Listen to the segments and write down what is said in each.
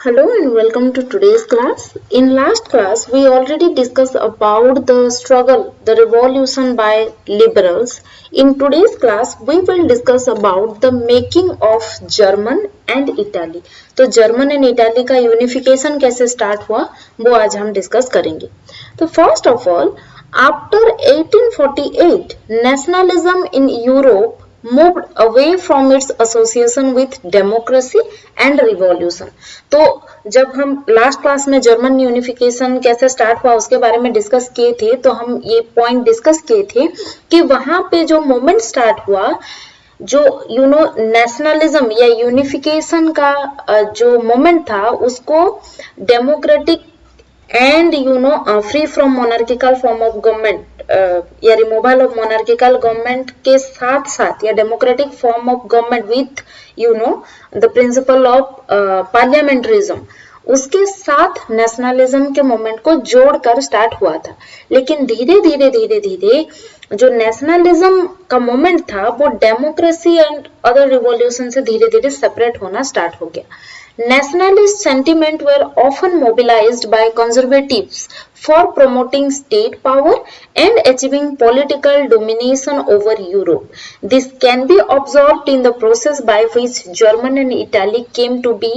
Hello and welcome to today's class. In last class, we already discussed about the struggle, the revolution by liberals. In today's class, we will discuss about the making of German and Italy. तो German and Italy का unification कैसे start हुआ वो आज हम discuss करेंगे. तो first of all, after 1848, nationalism in Europe moved away from its association with democracy and revolution. तो जब हम लास्ट क्लास में जर्मन यूनिफिकेशन कैसे स्टार्ट हुआ उसके बारे में डिस्कस किए थे, तो हम ये पॉइंट डिस्कस किए थे कि वहां पे जो मोमेंट स्टार्ट हुआ, जो नेशनलिज्म या यूनिफिकेशन का जो मोमेंट था उसको democratic and free from monarchical form of government या रिमूवल ऑफ मोनार्किकल गवर्नमेंट के साथ साथ या democratic form of government with the principle of parliamentarism, उसके साथ नेशनलिज्म के मोमेंट को जोड़कर स्टार्ट हुआ था. लेकिन धीरे धीरे जो नेशनलिज्म का मोमेंट था वो डेमोक्रेसी एंड अदर रिवॉल्यूशन से धीरे धीरे सेपरेट होना स्टार्ट हो गया. Nationalist sentiment were often mobilized by conservatives for promoting state power and achieving political domination over Europe. This can be observed in the process by which Germany and Italy came to be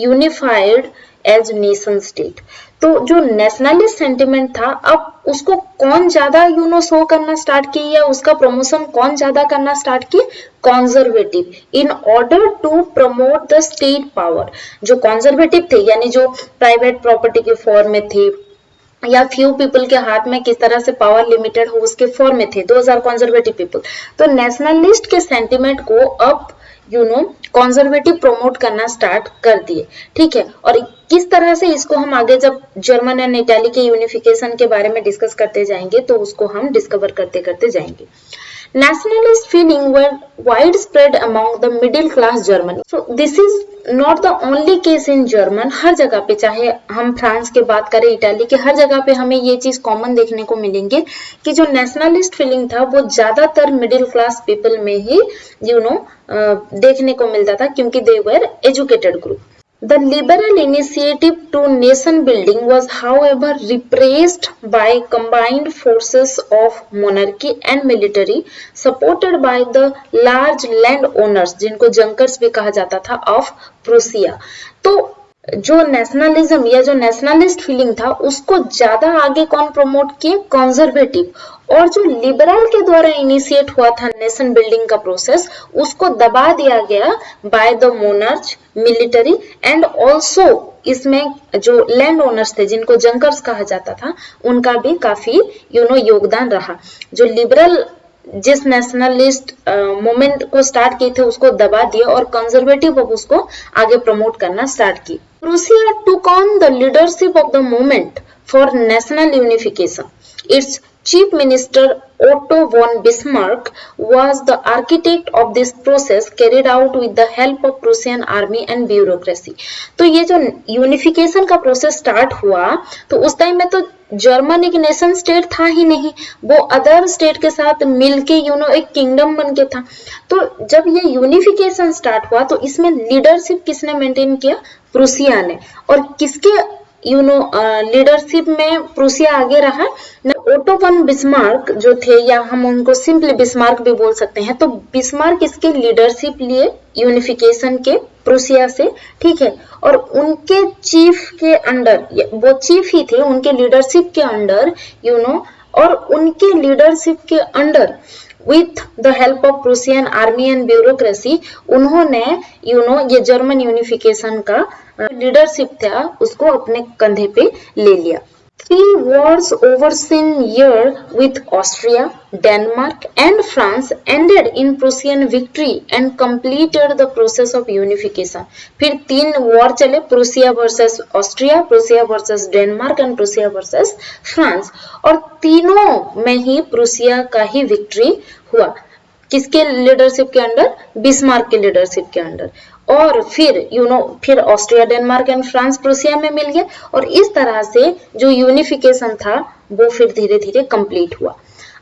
unified as nation state. तो जो nationalist sentiment था, अब उसको कौन ज्यादा show करना start की या उसका प्रमोशन कौन ज्यादा करना स्टार्ट की? Conservative, in order to promote the state power. जो कंजर्वेटिव थे यानी जो प्राइवेट प्रॉपर्टी के फॉर्म में थे या फ्यू पीपल के हाथ में किस तरह से पावर लिमिटेड हो उसके फॉर्म में थे, दोज आर कंजर्वेटिव पीपल. तो नेशनलिस्ट के सेंटिमेंट को अब कंजर्वेटिव प्रमोट करना स्टार्ट कर दिए. ठीक है, और किस तरह से इसको हम आगे जब जर्मन एंड इटाली के यूनिफिकेशन के बारे में डिस्कस करते जाएंगे तो उसको हम डिस्कवर करते करते जाएंगे. Nationalist feeling were widespread among the middle class Germany. So this is not the only case in German. हर जगह पे, चाहे हम फ्रांस की बात करें, इटाली के, हर जगह पे हमें ये चीज कॉमन देखने को मिलेंगे कि जो नेशनलिस्ट फीलिंग था वो ज्यादातर मिडिल क्लास पीपल में ही देखने को मिलता था, क्योंकि they were educated group. The liberal initiative to nation building was, however, repressed by combined forces of monarchy and military, supported by the large landowners, जिनको जंकर्स भी कहा जाता था, of Prussia. तो जो नेशनलिज्म या जो नेशनलिस्ट फीलिंग था उसको ज्यादा आगे कौन प्रमोट किए? कंजर्वेटिव. और जो लिबरल के द्वारा इनिशिएट हुआ था नेशन बिल्डिंग का प्रोसेस, उसको दबा दिया गया by the monarch, military and also इसमें जो लैंड ओनर्स थे जिनको जंकर्स कहा जाता था उनका भी काफी योगदान रहा. जो लिबरल जिस नेशनलिस्ट मूवमेंट को स्टार्ट किए थे उसको दबा दिया और कंजर्वेटिव अब उसको आगे प्रमोट करना स्टार्ट की. Prussia took on the leadership of the movement for national unification. It's Chief Minister Otto von Bismarck was the architect of this process, carried out with the help of Prussian army and bureaucracy. तो ये जो unification का process start हुआ तो उस time में तो German एक नेशन स्टेट था ही नहीं, वो अदर स्टेट के साथ मिलके एक किंगडम बन के था. तो जब ये यूनिफिकेशन स्टार्ट हुआ तो इसमें लीडरशिप किसने मेंटेन किया? प्रूसिया ने. और किसके लीडरशिप में प्रूसिया आगे रहा? ओटो वन बिस्मार्क जो थे, या हम उनको सिंपली बिस्मार्क भी बोल सकते हैं. तो बिस्मार्क इसके लीडरशिप लिए यूनिफिकेशन के प्रूसिया से. ठीक है, और उनके चीफ के अंडर, वो चीफ ही थे, उनके लीडरशिप के अंडर और उनके लीडरशिप के under with the help of Prussian army and bureaucracy उन्होंने ये जर्मन यूनिफिकेशन का लीडरशिप था उसको अपने कंधे पे ले लिया. 3 wars overseen year with Austria, Denmark and France ended in Prussian victory and completed the process of unification. फिर 3 वॉर चले, Prussia versus Austria, Prussia versus Denmark and Prussia versus France, और तीनों में ही प्रूसिया का ही विक्ट्री हुआ. किसके leadership के under? Bismarck के लीडरशिप के अंडर. और फिर Austria, Denmark and France Prussia में मिल गया और इस तरह से जो यूनिफिकेशन था वो फिर धीरे धीरे कंप्लीट हुआ.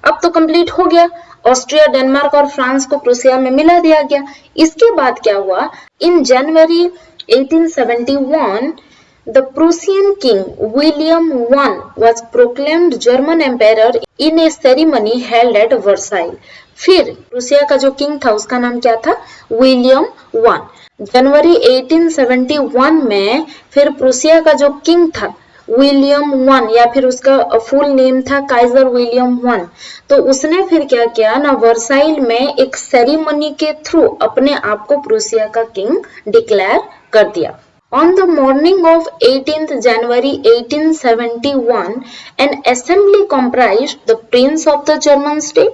अब तो कंप्लीट हो गया, ऑस्ट्रिया, डेनमार्क और फ्रांस को प्रूसिया में मिला दिया गया. इसके बाद क्या हुआ? इन जनवरी 1871, the Prussian king William I was proclaimed German emperor in a ceremony held at Versailles. फिर प्रूसिया का जो किंग था उसका नाम क्या था? William I. जनवरी 1871 में फिर प्रूसिया का जो किंग था विलियम I, या फिर उसका फुल नेम था काइजर विलियम I, तो उसने फिर क्या किया ना, वर्साइल में एक सेरेमनी के थ्रू अपने आप को प्रूसिया का किंग डिक्लेयर कर दिया. On the morning of 18th January 1871, an assembly comprised the prince of the German state,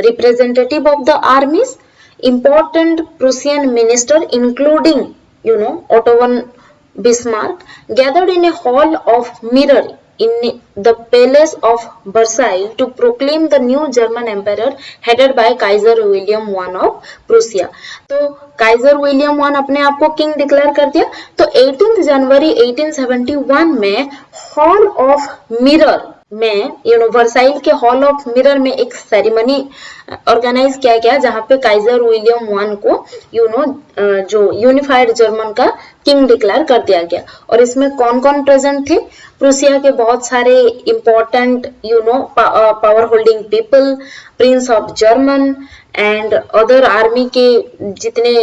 representative of the armies, important Prussian minister including, Otto von Bismarck, gathered in a hall of mirror in the palace of Versailles to proclaim the new German emperor headed by Kaiser William I of Prussia. तो Kaizer William I अपने आप को king declare कर दिया. तो 18 जनवरी 1871 में hall of mirror में, Versailles के हॉल ऑफ मिरर में एक सेरेमनी ऑर्गेनाइज किया गया जहां पे काइजर विलियम I को जो यूनिफाइड जर्मन का किंग डिक्लेयर कर दिया गया. और इसमें कौन कौन प्रेजेंट थे? प्रूसिया के बहुत सारे important power holding people, Prince of German and other army के जितने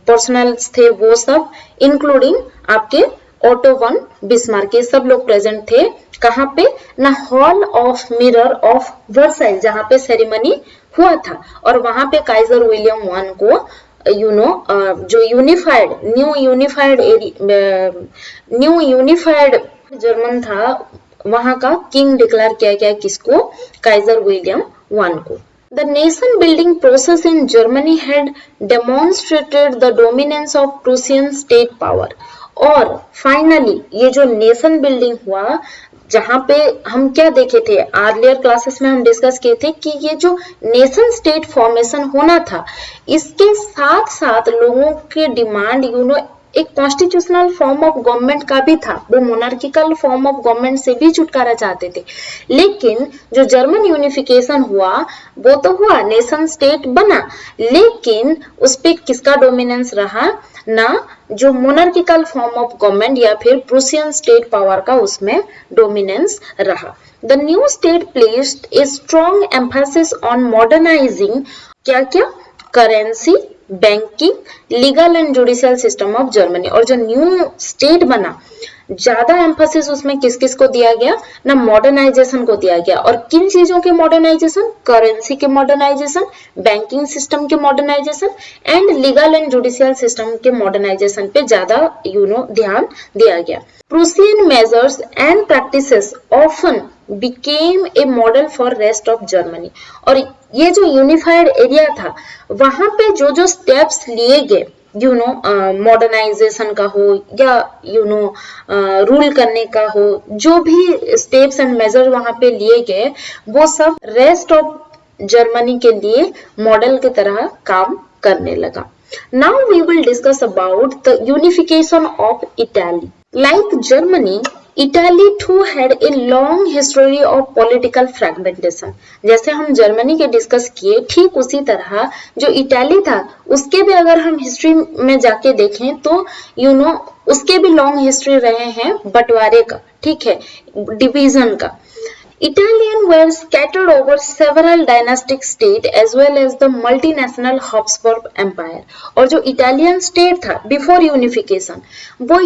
पर्सनल्स थे वो सब, इंक्लूडिंग आपके ओटो वन बिस्मार्क, ये सब लोग प्रेजेंट थे. कहाँ पे ना? Hall of mirror of Versailles, जहाँ पे सेरेमनी हुआ था. और वहां पे काइजर विलियम I को जो न्यू यूनिफाइड जर्मन था वहां का किंग डिक्लेयर किया गया. किसको? काइजर विलियम I को. The nation building process in Germany had demonstrated the dominance of Prussian state power. और फाइनली ये जो नेशन बिल्डिंग हुआ, जहां पे हम क्या देखे थे अर्लियर क्लासेस में, हम डिस्कस किए थे कि ये जो नेशन स्टेट फॉर्मेशन होना था, इसके साथ साथ लोगों के डिमांड एक कॉन्स्टिट्यूशनल फॉर्म ऑफ गवर्नमेंट का भी था. वो मोनार्किकल फॉर्म ऑफ गवर्नमेंट से भी छुटकारा चाहते थे. लेकिन जो जर्मन यूनिफिकेशन हुआ वो तो हुआ, नेशन स्टेट बना, लेकिन उस पे किसका डोमिनेंस रहा ना? जो मोनार्किकल फॉर्म ऑफ गवर्नमेंट या फिर प्रूसियन स्टेट पावर का उसमें डोमिनेंस रहा. The new state placed a strong emphasis on modernising क्या क्या? Currency, banking, legal and judicial system of Germany. और जो न्यू स्टेट बना, ज्यादा एम्फेसिस उसमें किस किस को दिया गया ना? मॉडर्नाइजेशन को दिया गया. और किन चीजों के मॉडर्नाइजेशन? करेंसी के मॉडर्नाइजेशन, बैंकिंग सिस्टम के modernisation and legal and judicial system के मॉडर्नाइजेशन पे ज्यादा ध्यान दिया गया. Prussian measures and practices often became a model for rest of Germany. और ये जो यूनिफाइड एरिया था वहां पे जो जो स्टेप्स लिए गए, मॉडर्नाइजेशन का हो या रूल करने का हो, जो भी स्टेप्स एंड मेजर वहां पे लिए गए, वो सब रेस्ट ऑफ जर्मनी के लिए मॉडल की तरह काम करने लगा. Now we will discuss about the unification of Italy. Like Germany, Italy too had a long history of political fragmentation. जैसे हम जर्मनी के डिस्कस किए, ठीक उसी तरह जो इटाली था उसके भी अगर हम हिस्ट्री में जाके देखें तो उसके भी लॉन्ग हिस्ट्री रहे हैं बंटवारे का, ठीक है, डिवीजन का. Italians were scattered over several dynastic states as well as the multinational Habsburg Empire. और जो इटालियन स्टेट था बिफोर यूनिफिकेशन, वो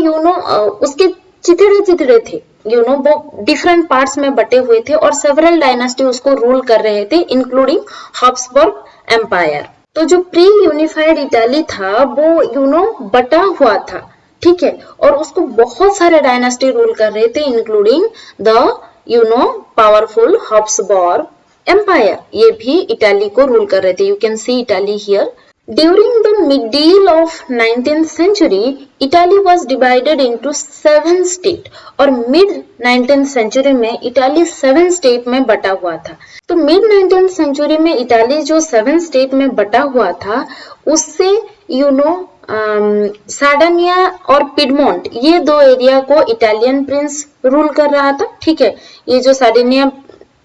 उसके चिथड़े थे, वो डिफरेंट पार्ट्स में बटे हुए थे और सेवरल डायनास्टी उसको रूल कर रहे थे, इंक्लूडिंग हब्सबर्ग एम्पायर. तो जो प्री यूनिफाइड इटाली था वो बटा हुआ था, ठीक है, और उसको बहुत सारे डायनास्टी रूल कर रहे थे, including the powerful Habsburg empire. ये भी इटाली को रूल कर रहे थे. You can see Italy here. During the middle of 19th century, Italy was divided into 7 states. और mid 19th century में इटाली 7 स्टेट में बटा हुआ था. तो mid 19th century में इटाली जो 7 स्टेट में बटा हुआ था, उससे सार्डिनिया और पिडमोंट, ये दो एरिया को इटालियन प्रिंस रूल कर रहा था, ठीक है. ये जो सार्डिनिया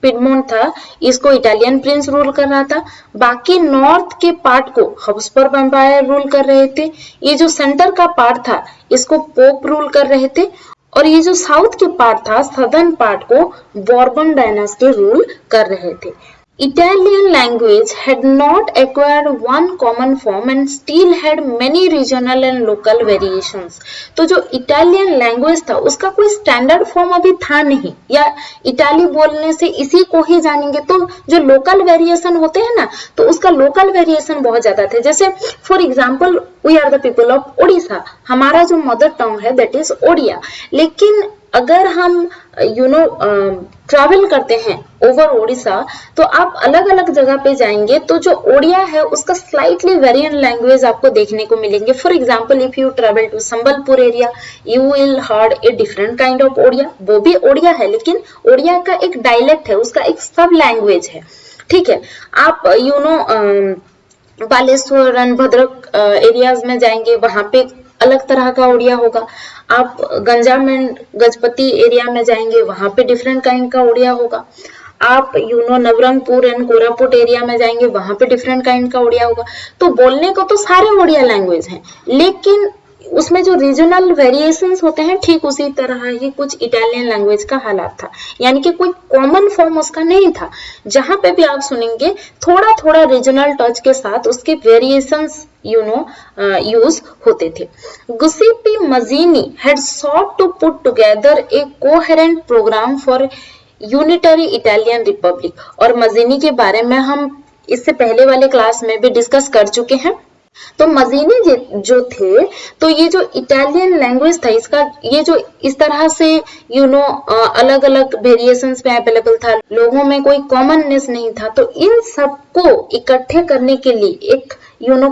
पिडमोंट था, इसको इटालियन प्रिंस रूल कर रहा था। बाकी नॉर्थ के पार्ट को हब्सबर्ग एम्पायर रूल कर रहे थे। ये जो सेंटर का पार्ट था इसको पोप रूल कर रहे थे, और ये जो साउथ के पार्ट था, सदर्न पार्ट को बॉर्बन डायनेस्टी रूल कर रहे थे। Italian language had not acquired one common form and still had many regional and local variations. तो जो इटालियन लैंग्वेज था उसका कोई स्टैंडर्ड फॉर्म अभी था नहीं, या इटाली बोलने से इसी को ही जानेंगे, तो जो लोकल वेरिएशन होते हैं ना, तो उसका लोकल वेरिएशन बहुत ज्यादा थे। जैसे for example we are the people of Odisha, हमारा जो मदर टंग है दैट इज ओडिया, लेकिन अगर हम ट्रैवल करते हैं ओवर ओडिशा तो आप अलग अलग जगह पे जाएंगे तो जो ओडिया है उसका स्लाइटली वेरिएंट लैंग्वेज आपको देखने को मिलेंगे। For example if you travel to Sambalpur area you will heard a different kind of Odia, वो भी ओडिया है लेकिन ओडिया का एक डायलेक्ट है, उसका एक सब लैंग्वेज है, ठीक है। आप बालेश्वर एंड भद्रक एरियाज में जाएंगे, वहां पे अलग तरह का ओडिया होगा। आप गंजाम एंड गजपति एरिया में जाएंगे, वहां पे डिफरेंट काइंड का ओडिया होगा। आप नवरंगपुर एंड कोरापुट एरिया में जाएंगे, वहां पे डिफरेंट काइंड का ओडिया होगा। तो बोलने को तो सारे ओडिया लैंग्वेज हैं, लेकिन उसमें जो रीजनल वेरिएशंस होते हैं ठीक उसी तरह ही कुछ इटालियन लैंग्वेज का हालात था, यानी कि कोई कॉमन फॉर्म उसका नहीं था। जहां पे भी आप सुनेंगे थोड़ा थोड़ा रीजनल टच के साथ उसके वेरिएशंस यूज होते थे। Giuseppe Mazzini had sought to put together a coherent programme for unitary Italian republic, और मजीनी के बारे में हम इससे पहले वाले क्लास में भी डिस्कस कर चुके हैं। तो मजीनी जो थे, तो ये जो इटालियन लैंग्वेज था इसका ये जो इस तरह से अलग अलग वेरिएशंस में अवेलेबल था, लोगों में कोई कॉमननेस नहीं था, तो इन सबको इकट्ठे करने के लिए एक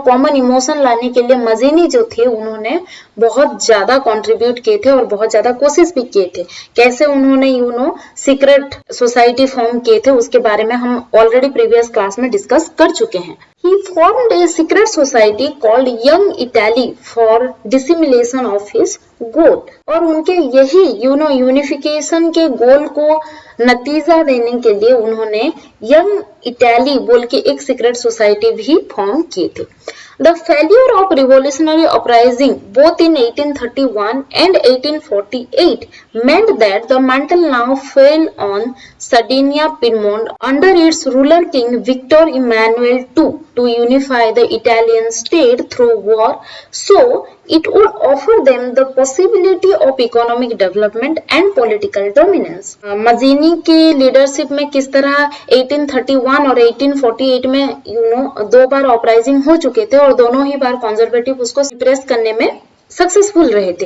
कॉमन इमोशन लाने के लिए मजीनी जो थे उन्होंने बहुत ज्यादा कंट्रीब्यूट किए थे और बहुत ज्यादा कोशिश भी किए थे। कैसे उन्होंने सीक्रेट सोसाइटी फॉर्म किए थे उसके बारे में हम ऑलरेडी प्रीवियस क्लास में डिस्कस कर चुके हैं। He formed a secret society called Young Italy for dissemination of his goal, और उनके यही यूनिफिकेशन के गोल को नतीजा देने के लिए उन्होंने यंग इटाली बोल के एक सीक्रेट सोसाइटी भी फॉर्म किए थे। The failure of revolutionary uprising both in 1831 and 1848 meant that the mantle now fell on Sardinia-Piedmont under its ruler king Victor Emmanuel II to unify the Italian state through war, so it would offer them the possibility of economic development and political dominance. मजीनी के leadership में किस तरह 1831 और 1848 में दो बार uprising हो चुके थे और दोनों ही बार कंजर्वेटिव उसको सप्रेस करने में सक्सेसफुल रहे थे।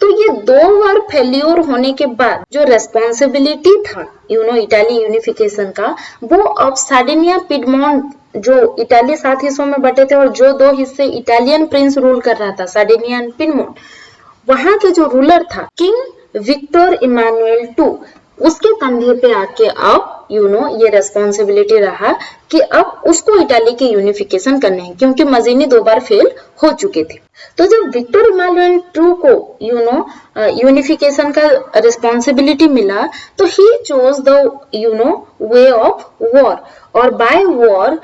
तो ये दो बार फेल्योर होने के बाद जो रेस्पॉन्सिबिलिटी था इटाली यूनिफिकेशन का, वो अब सार्डिनिया पिडमोंट जो इटाली 7 हिस्सों में बटे थे और जो 2 हिस्से इटालियन प्रिंस रूल कर रहा था सार्डिनिया एंड पिडमोंट, वहां के जो रूलर था किंग विक्टर इमानुएल II, उसके कंधे पे आके अब ये रेस्पॉन्सिबिलिटी रहा कि अब उसको इटाली की यूनिफिकेशन करने हैं, क्योंकि मजीनी 2 बार फेल हो चुके थे। तो जब विक्टर इमानुएल II को यूनिफिकेशन का रिस्पॉन्सिबिलिटी मिला तो he chose the way of war, और बाय वॉर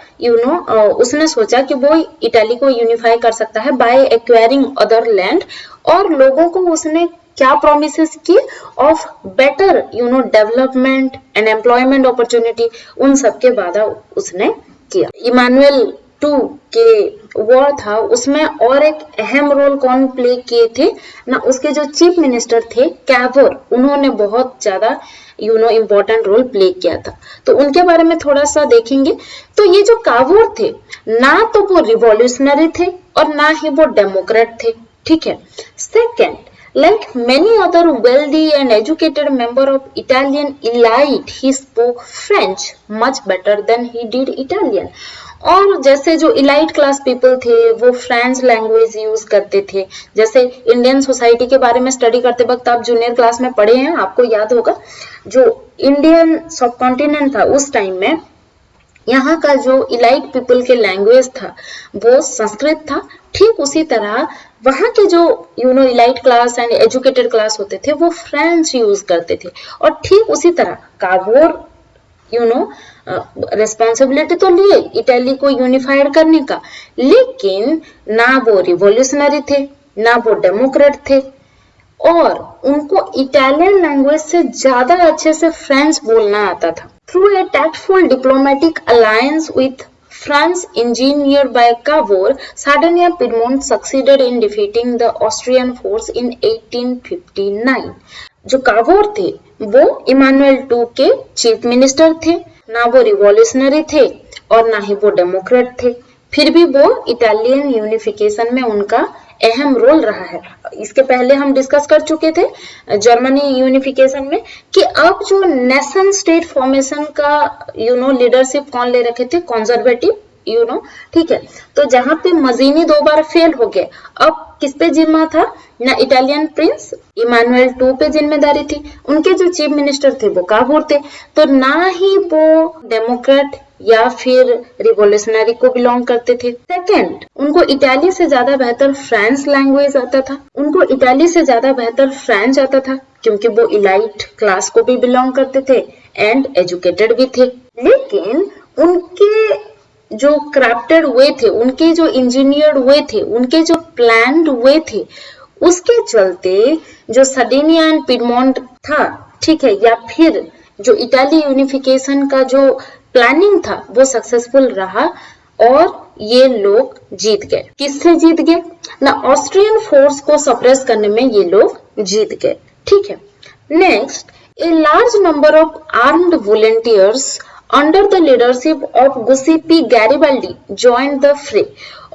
उसने सोचा कि वो इटाली को यूनिफाई कर सकता है बाय एक्वायरिंग अदर लैंड, और लोगों को उसने क्या प्रोमिसेस की of better development and employment opportunity, उन सब के वादा उसने किया। इमानुएल II के वॉर था उसमें और एक अहम रोल कौन प्ले किए थे ना, उसके जो चीफ मिनिस्टर थे कैवर, उन्होंने बहुत ज्यादा इम्पोर्टेंट रोल प्ले किया था। तो उनके बारे में थोड़ा सा देखेंगे। तो ये जो कावोर थे ना तो वो रिवॉल्यूशनरी थे और ना ही वो डेमोक्रेट थे, ठीक है। Second, like many other wealthy and educated member of Italian elite, he spoke French much better than he did Italian. और जैसे जो इलाइट क्लास पीपल थे वो फ्रेंच लैंग्वेज यूज करते थे। जैसे इंडियन सोसाइटी के बारे में स्टडी करते वक्त आप जूनियर क्लास में पढ़े हैं, आपको याद होगा जो इंडियन सब कॉन्टिनेंट था उस टाइम में, यहाँ का जो इलाइट पीपल के लैंग्वेज था वो संस्कृत था। ठीक उसी तरह वहाँ के जो elite class and educated class होते थे वो फ्रेंच यूज करते थे, और ठीक उसी तरह कावोर रिस्पॉन्सिबिलिटी तो लिए इटली को यूनिफाइड करने का, लेकिन ना वो रिवॉल्यूशनरी थे ना वो डेमोक्रेट थे, और उनको इटालियन लैंग्वेज से ज्यादा अच्छे से फ्रेंच बोलना आता था। Through a tactful diplomatic alliance with France engineered by Cavour, Sardinia-Piedmont succeeded in defeating the Austrian force in 1859. जो कावोर थे वो इमानुएल II के चीफ मिनिस्टर थे, ना वो रिवॉल्यूशनरी थे और ना ही वो डेमोक्रेट थे, फिर भी वो इटालियन यूनिफिकेशन में उनका अहम रोल रहा है। इसके पहले हम डिस्कस कर चुके थे जर्मनी यूनिफिकेशन में कि अब जो नेशन स्टेट फॉर्मेशन का लीडरशिप कौन ले रखे थे, कंजर्वेटिव, ठीक है। तो जहां पे मजीनी 2 बार फेल हो गए, अब किस पे जिम्मा था, ना इटालियन प्रिंस इमानुएल II पे जिम्मेदारी थी, उनके जो चीफ मिनिस्टर थे वो कावोर थे, तो ना ही वो डेमोक्रेट या फिर रिवॉल्यूशनरी को बिलोंग करते थे। सेकंड, उनको इटाली से ज्यादा बेहतर फ्रेंच लैंग्वेज आता था, उनको इटाली से ज्यादा बेहतर फ्रेंच आता था क्योंकि वो इलाइट क्लास को भी बिलोंग करते थे एंड एजुकेटेड भी थे। लेकिन उनके जो क्राफ्टेड वे थे, उनके जो इंजीनियर्ड वे थे, उनके जो प्लान्ड वे थे, उसके चलते जो सर्डिनिया एंड पिडमोंट था, ठीक है, या फिर जो इटाली यूनिफिकेशन का जो प्लानिंग था वो सक्सेसफुल रहा और ये लोग जीत गए। किससे जीत गए, ना ऑस्ट्रियन फोर्स को सप्रेस करने में ये लोग जीत गए, ठीक है। Next, a large number of armed volunteers under the leadership of Giuseppe Garibaldi joined the फ्रे,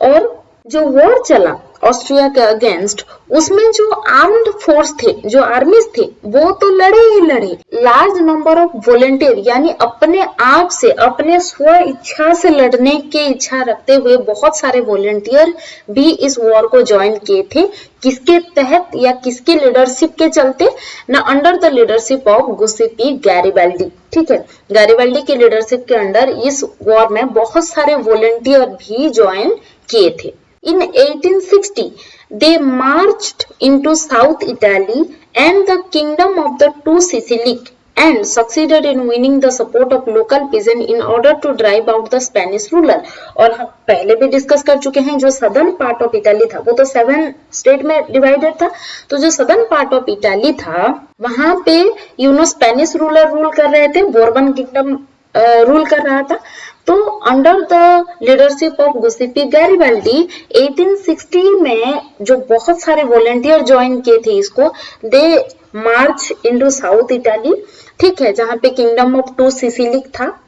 और जो वॉर चला ऑस्ट्रिया के अगेंस्ट, उसमें जो आर्म्ड फोर्स थे, जो आर्मीज थे, वो तो लड़े ही लड़े। लार्ज नंबर ऑफ वॉलंटियर यानी अपने आप से, अपने स्व इच्छा से लड़ने की इच्छा रखते हुए बहुत सारे वॉलंटियर भी इस वॉर को ज्वाइन किए थे। किसके तहत या किसके लीडरशिप के चलते, ना under the leadership of Giuseppe Garibaldi, ठीक है। गैरिबाल्डी की लीडरशिप के अंडर इस वॉर में बहुत सारे वॉलंटियर भी ज्वाइन किए थे। In 1860, they marched into South Italy and the kingdom of the two Sicily and succeeded in winning the support of local peasants in order to drive out the Spanish ruler. और हम पहले भी discuss कर चुके हैं, जो southern part of Italy था वो तो 7 स्टेट में डिवाइडेड था, तो जो सदर्न पार्ट ऑफ इटाली था वहां पे स्पेनिश रूलर रूल कर रहे थे, बोर्बन किंगडम रूल कर रहा था। तो under the leadership of Giuseppe Garibaldi 1860 में जो बहुत सारे वॉलंटियर ज्वाइन किए थे इसको, दे मार्च इनटू साउथ इटाली, ठीक है, जहां पे किंगडम ऑफ टू सिसिली था।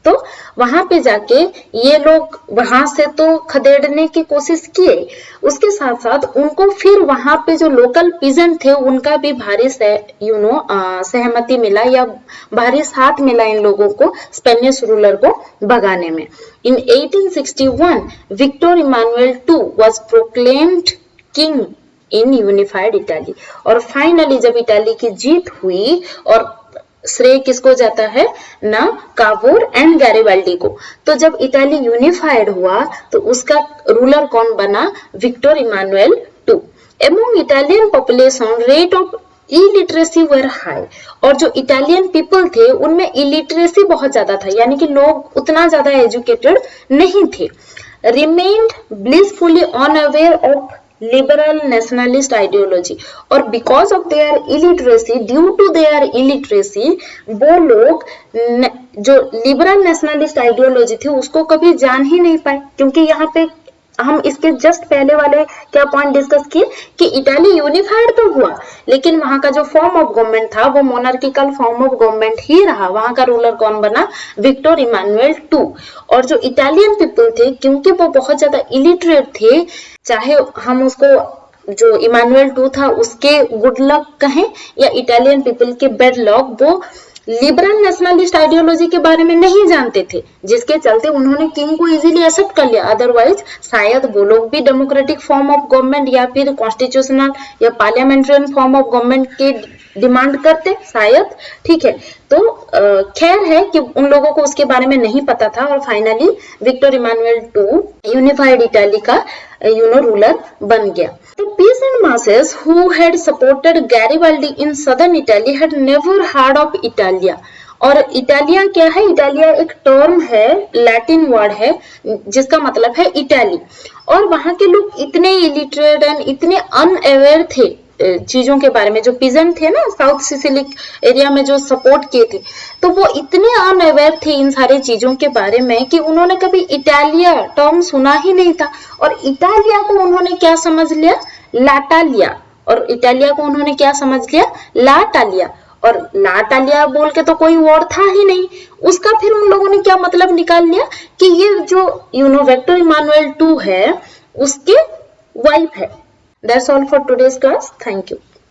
तो वहां पे जाके ये लोग वहां से तो खदेड़ने की कोशिश किए, उसके साथ साथ उनको फिर वहां पे जो लोकल पीजेंट थे उनका भी भारी सहमति मिला या भारी साथ मिला इन लोगों को स्पेनिश रूलर को भगाने में। In 1861 Victor Emmanuel II was proclaimed king in unified Italy, और फाइनली जब इटाली की जीत हुई, और श्रेय किसको जाता है, ना कावोर एंड गैरिबाल्डी को। तो जब इटाली यूनिफाइड हुआ तो उसका रूलर कौन बना, Victor Emmanuel II। Among Italian population rate of illiteracy were high, और जो इटालियन पीपल थे उनमें इलिटरेसी बहुत ज्यादा था, यानी कि लोग उतना ज्यादा एजुकेटेड नहीं थे। Remained blissfully unaware of liberal nationalist ideology, और because of their illiteracy, due to their illiteracy, वो लोग जो लिबरल नेशनलिस्ट आइडियोलॉजी थी उसको कभी जान ही नहीं पाए। क्योंकि यहाँ पे हम इसके जस्ट पहले वाले क्या पॉइंट डिस्कस किए कि इटाली यूनिफाइड तो हुआ, लेकिन वहां का जो फॉर्म ऑफ गवर्नमेंट था वो मोनार्किकल फॉर्म ऑफ गवर्नमेंट ही रहा। वहां का रूलर कौन बना, विक्टर इमानुएल II। और जो इटालियन पीपल थे, क्योंकि वो बहुत ज्यादा इलिटरेट थे, चाहे हम उसको जो इमानुएल II था उसके गुड लक कहें या इटालियन पीपल के बैड लक, वो लिबरल नेशनलिस्ट आइडियोलॉजी के बारे में नहीं जानते थे, जिसके चलते उन्होंने किंग को इजीली एक्सेप्ट कर लिया। अदरवाइज शायद वो लोग भी डेमोक्रेटिक फॉर्म ऑफ गवर्नमेंट या फिर कॉन्स्टिट्यूशनल या पार्लियामेंट्रियन फॉर्म ऑफ गवर्नमेंट की डिमांड करते शायद, ठीक है। तो खैर है कि उन लोगों को उसके बारे में नहीं पता था, और finally Victor Emmanuel II unified Italy का रूलर बन गया। The peasant masses who had supported Garibaldi in southern Italy had never heard of Italia, और इटालिया क्या है? इटालिया एक टर्म है, लैटिन वर्ड है जिसका मतलब है इटाली। और वहां के लोग इतने इलिटरेट एंड इतने अनअवेयर थे चीजों के बारे में, जो पिजेंट थे ना साउथ सिसिलिक एरिया में जो सपोर्ट किए थे, तो वो इतने अनअवेयर थे इन सारे चीजों के बारे में कि उन्होंने कभी इटालिया टर्म सुना ही नहीं था। और इटालिया को उन्होंने क्या समझ लिया? लाटालिया। और इटालिया को उन्होंने क्या समझ लिया? लाटालिया। और लाटालिया बोल के तो कोई वर्ड था ही नहीं, उसका फिर उन लोगों ने क्या मतलब निकाल लिया कि ये जो विक्टर इमानुएल II है उसके वाइफ है। That's all for today's class. Thank you.